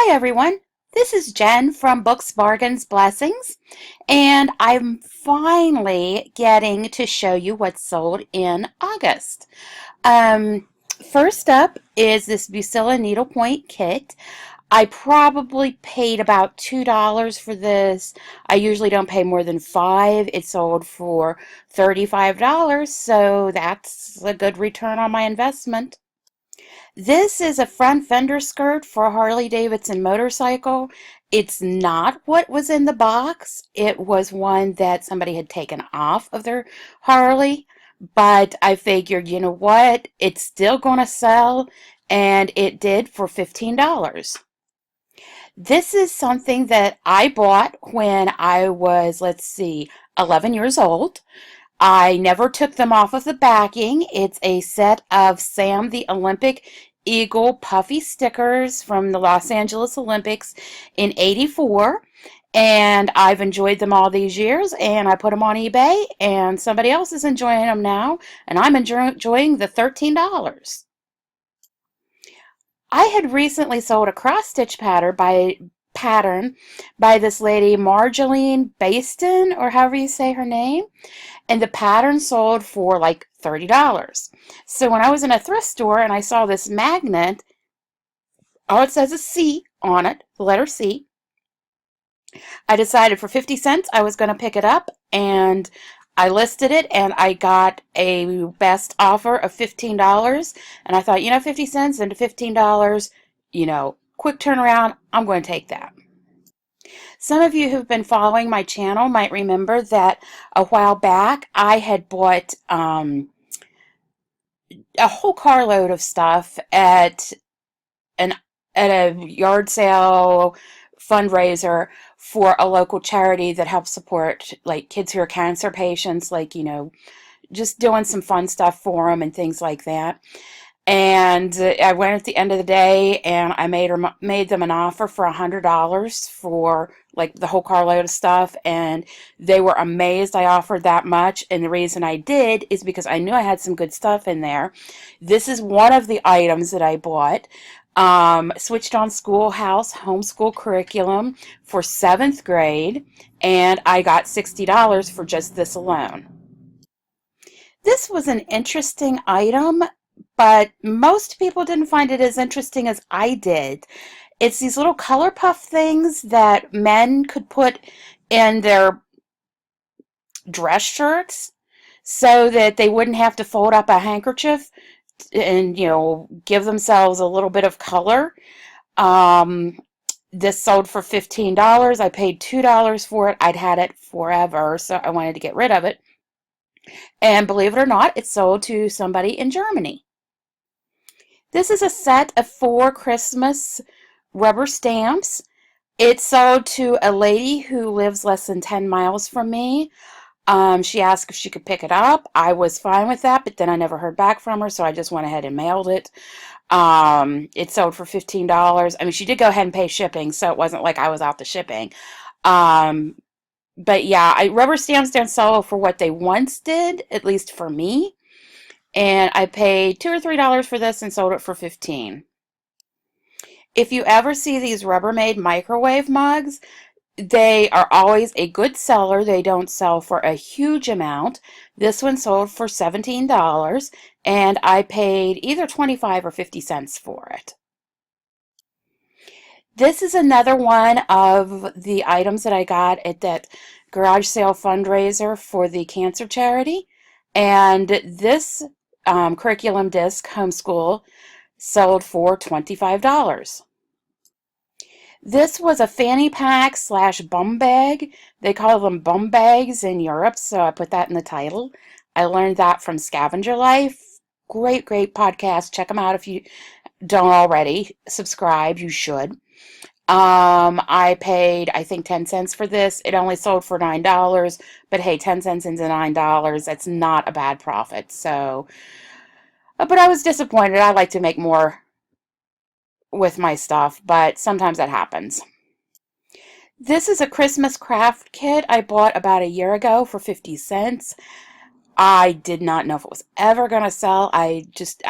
Hi everyone, this is Jen from Books, Bargains, Blessings, and I'm finally getting to show you what's sold in August. Um, First up is this Bucilla needlepoint kit. I probably paid about $2 for this. I usually don't pay more than 5. It sold for $35, so that's a good return on my investment. This is a front fender skirt for a Harley Davidson motorcycle. It's not what was in the box. It was one that somebody had taken off of their Harley, but I figured, you know what? It's still going to sell, and it did for $15. This is something that I bought when I was, let's see, 11 years old. I never took them off of the backing. It's a set of Sam the Olympic Eagle puffy stickers from the Los Angeles Olympics in '84. And I've enjoyed them all these years, and I put them on eBay, and somebody else is enjoying them now, and I'm enjoying the $13. I had recently sold a cross-stitch pattern by this lady, Marjolaine Baston, or however you say her name, and the pattern sold for like $30. So when I was in a thrift store and I saw this magnet, all it says is C on it, the letter C. I decided for 50 cents I was going to pick it up, and I listed it, and I got a best offer of $15. And I thought, 50 cents into $15, quick turnaround, I'm going to take that. Some of you who've been following my channel might remember that a while back I had bought a whole carload of stuff an at a yard sale fundraiser for a local charity that helps support like kids who are cancer patients, like just doing some fun stuff for them and things like that. And I went at the end of the day, and I made them an offer for $100 for like the whole carload of stuff, and they were amazed I offered that much. And the reason I did is because I knew I had some good stuff in there. This is one of the items that I bought. Switched on Schoolhouse homeschool curriculum for 7th grade, and I got $60 for just this alone. This was an interesting item, but most people didn't find it as interesting as I did. It's these little color puff things that men could put in their dress shirts so that they wouldn't have to fold up a handkerchief and, give themselves a little bit of color. Um, this sold for $15. I paid $2 for it. I'd had it forever, so I wanted to get rid of it. And believe it or not, it sold to somebody in Germany. This is a set of 4 Christmas rubber stamps. It sold to a lady who lives less than 10 miles from me. She asked if she could pick it up. I was fine with that, but then I never heard back from her, so I just went ahead and mailed it. It sold for $15. I mean, she did go ahead and pay shipping, so it wasn't like I was out the shipping. But yeah, rubber stamps don't sell for what they once did, at least for me. And I paid $2 or $3 for this and sold it for $15. If you ever see these Rubbermaid microwave mugs, they are always a good seller. They don't sell for a huge amount. This one sold for $17, and I paid either 25 or 50 cents for it. This is another one of the items that I got at that garage sale fundraiser for the cancer charity. And this curriculum disc, Homeschool, sold for $25. This was a fanny pack / bum bag. They call them bum bags in Europe, so I put that in the title. I learned that from Scavenger Life. Great, great podcast. Check them out if you don't already. Subscribe, you should. I paid, I think, 10 cents for this. It only sold for $9, but hey, 10 cents into $9, that's not a bad profit. So, but I was disappointed. I like to make more with my stuff, but sometimes that happens. This is a Christmas craft kit I bought about a year ago for 50 cents. I did not know if it was ever going to sell. I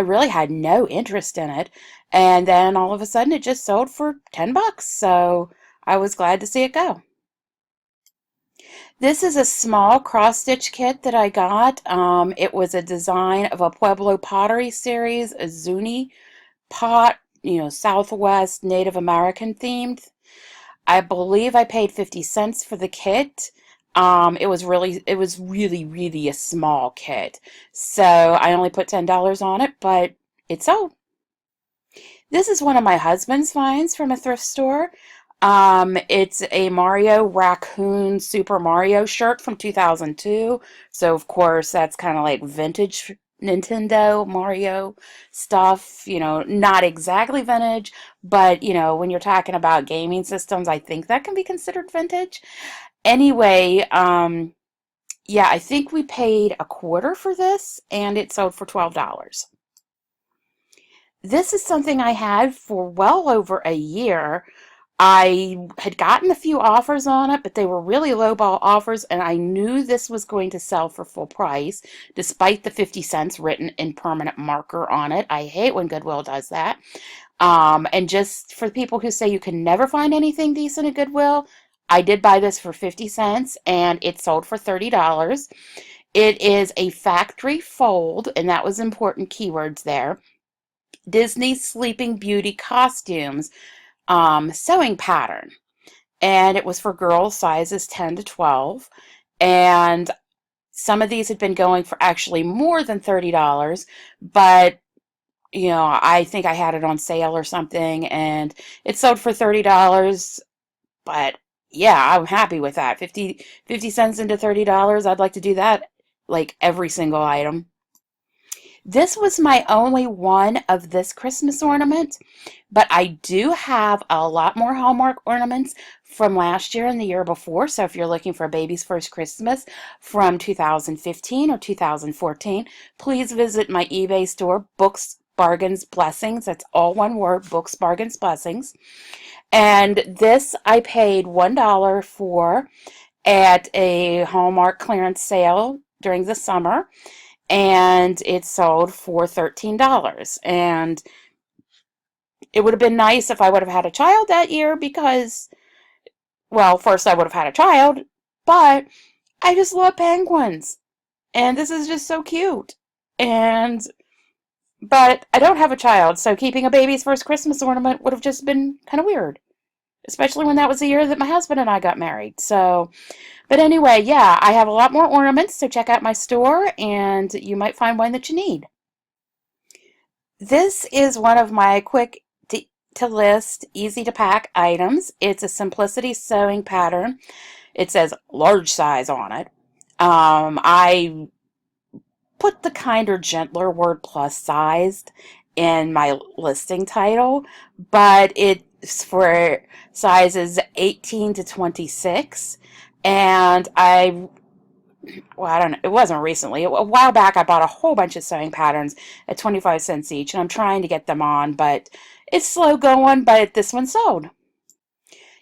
really had no interest in it. And then all of a sudden it just sold for 10 bucks. So I was glad to see it go. This is a small cross-stitch kit that I got. It was a design of a Pueblo pottery series, a Zuni pot, Southwest Native American themed. I believe I paid 50 cents for the kit. It was really a small kit. So I only put $10 on it, but it sold. This is one of my husband's finds from a thrift store. It's a Mario Raccoon Super Mario shirt from 2002. So, of course, that's kind of like vintage Nintendo Mario stuff. Not exactly vintage, but, when you're talking about gaming systems, I think that can be considered vintage. Anyway, yeah, I think we paid a quarter for this, and it sold for $12. This is something I had for well over a year. I had gotten a few offers on it, but they were really lowball offers, and I knew this was going to sell for full price, despite the 50 cents written in permanent marker on it. I hate when Goodwill does that. And just for people who say you can never find anything decent at Goodwill, I did buy this for 50 cents, and it sold for $30. It is a factory fold, and that was important keywords there. Disney Sleeping Beauty costumes sewing pattern, and it was for girls sizes 10 to 12, and some of these had been going for actually more than $30, but I think I had it on sale or something, and it sold for $30. But yeah, I'm happy with that. 50 cents into $30. I'd like to do that like every single item. This was my only one of this Christmas ornament, but I do have a lot more Hallmark ornaments from last year and the year before. So if you're looking for a baby's first Christmas from 2015 or 2014, please visit my eBay store, Books, Bargains, Blessings. That's all one word, Books, Bargains, Blessings. And this I paid $1 for at a Hallmark clearance sale during the summer, and it sold for $13. And it would have been nice if I would have had a child that year because, well, first I would have had a child, but I just love penguins. And this is just so cute. But I don't have a child, so keeping a baby's first Christmas ornament would have just been kind of weird, especially when that was the year that my husband and I got married. So, but anyway, yeah, I have a lot more ornaments, so check out my store and you might find one that you need. This is one of my quick to list, easy to pack items. It's a Simplicity sewing pattern. It says large size on it. I put the kinder, gentler word plus sized in my listing title, but it's for sizes 18 to 26. And I don't know, it wasn't recently. A while back, I bought a whole bunch of sewing patterns at 25 cents each, and I'm trying to get them on, but it's slow going, but this one sold.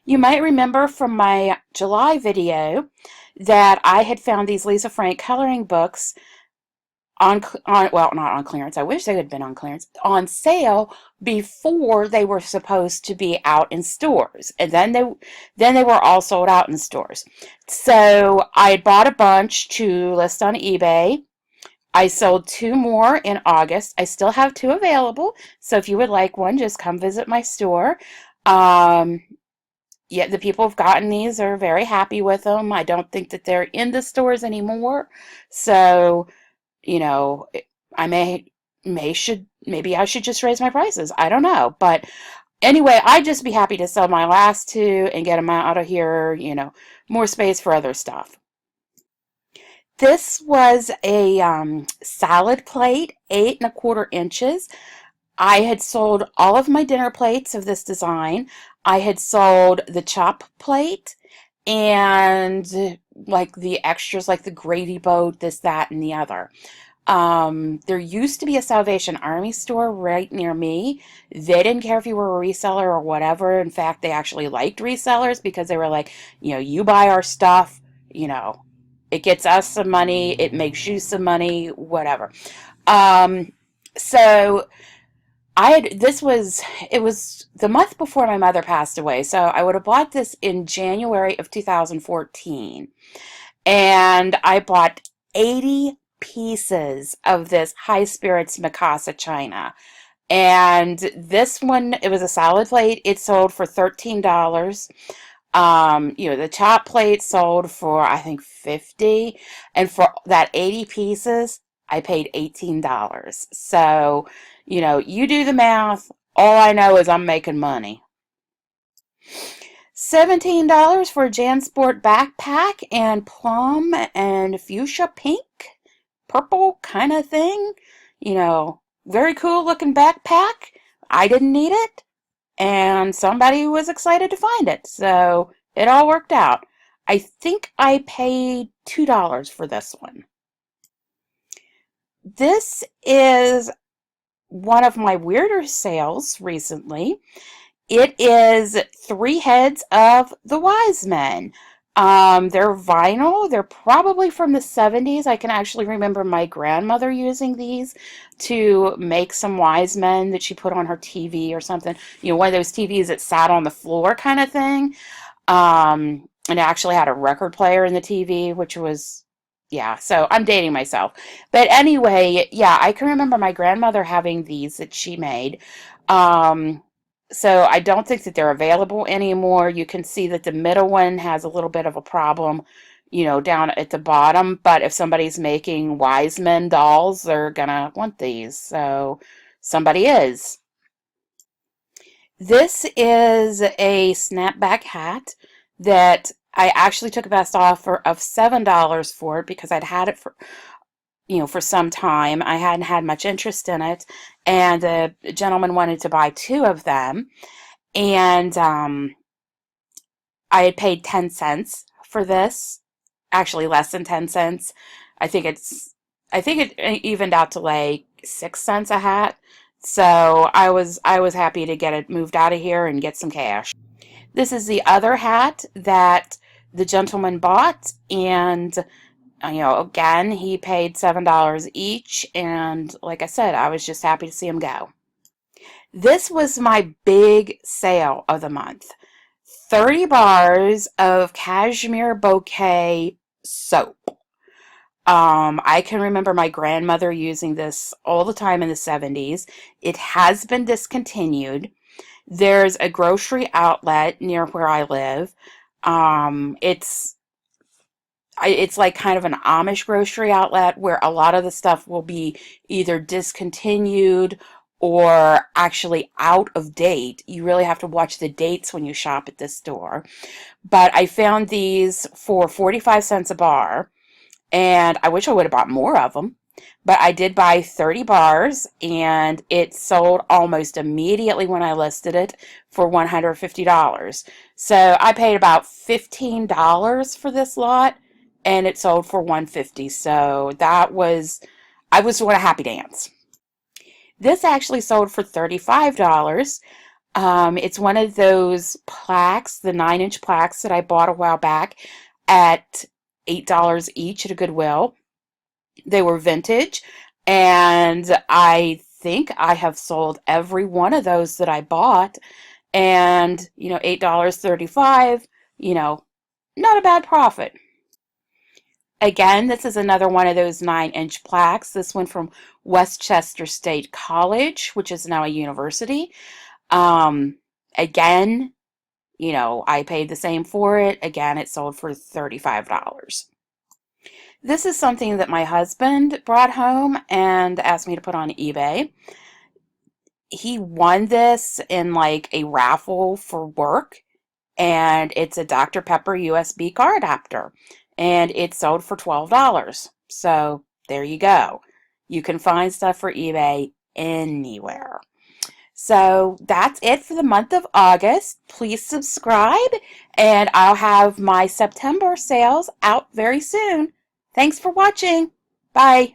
You might remember from my July video that I had found these Lisa Frank coloring books well, not on clearance. I wish they had been on clearance, on sale before they were supposed to be out in stores. And then they were all sold out in stores. So I bought a bunch to list on eBay. I sold 2 more in August. I still have 2 available. So if you would like one, just come visit my store. Yeah, the people who've gotten these are very happy with them. I don't think that they're in the stores anymore. So I maybe I should just raise my prices. I don't know. But anyway, I'd just be happy to sell my last 2 and get them out of here, more space for other stuff. This was a salad plate, 8¼ inches. I had sold all of my dinner plates of this design. I had sold the chop plate and like the extras, like the gravy boat, this, that, and the other. There used to be a Salvation Army store right near me. They didn't care if you were a reseller or whatever. In fact, they actually liked resellers because they were like, you buy our stuff, It gets us some money. It makes you some money, whatever. Um, so it was the month before my mother passed away. So I would have bought this in January of 2014. And I bought 80 pieces of this high spirits Mikasa china. And this one, it was a solid plate. It sold for $13. The chop plate sold for I think 50, and for that 80 pieces, I paid $18. So, you do the math. All I know is I'm making money. $17 for a JanSport backpack and plum and fuchsia pink, purple kind of thing. Very cool looking backpack. I didn't need it, and somebody was excited to find it, so it all worked out. I think I paid $2 for this one. This is one of my weirder sales recently. It is 3 heads of the Wise Men. They're vinyl. They're probably from the 70s. I can actually remember my grandmother using these to make some Wise Men that she put on her TV or something. One of those TVs that sat on the floor kind of thing. And it actually had a record player in the TV, which was, yeah, so I'm dating myself. But anyway, yeah, I can remember my grandmother having these that she made. Um, so I don't think that they're available anymore. You can see that the middle one has a little bit of a problem, down at the bottom. But if somebody's making Wise Men dolls, they're gonna want these. So somebody is. This is a snapback hat that I actually took a best offer of $7 for it because I'd had it for some time. I hadn't had much interest in it, and the gentleman wanted to buy 2 of them, and I had paid 10 cents for this, actually less than 10 cents. I think it evened out to like 6 cents a hat. So I was happy to get it moved out of here and get some cash. This is the other hat that the gentleman bought, and again, he paid $7 each, and like I said, I was just happy to see him go. This was my big sale of the month. 30 bars of cashmere bouquet soap. I can remember my grandmother using this all the time in the 70s. It has been discontinued. There's a grocery outlet near where I live. It's like kind of an Amish grocery outlet where a lot of the stuff will be either discontinued or actually out of date. You really have to watch the dates when you shop at this store. But I found these for 45 cents a bar, and I wish I would have bought more of them. But I did buy 30 bars, and it sold almost immediately when I listed it for $150. So I paid about $15 for this lot, and it sold for $150. So I was doing a happy dance. This actually sold for $35. It's one of those plaques, the 9-inch plaques that I bought a while back at $8 each at a Goodwill. They were vintage, and I think I have sold every one of those that I bought, and $8.35, not a bad profit. Again, this is another one of those 9-inch plaques. This one from Westchester State College, which is now a university. Again, I paid the same for it. Again, it sold for $35. This is something that my husband brought home and asked me to put on eBay. He won this in like a raffle for work, and it's a Dr. Pepper USB car adapter, and it sold for $12. So there you go. You can find stuff for eBay anywhere. So that's it for the month of August. Please subscribe, and I'll have my September sales out very soon. Thanks for watching. Bye.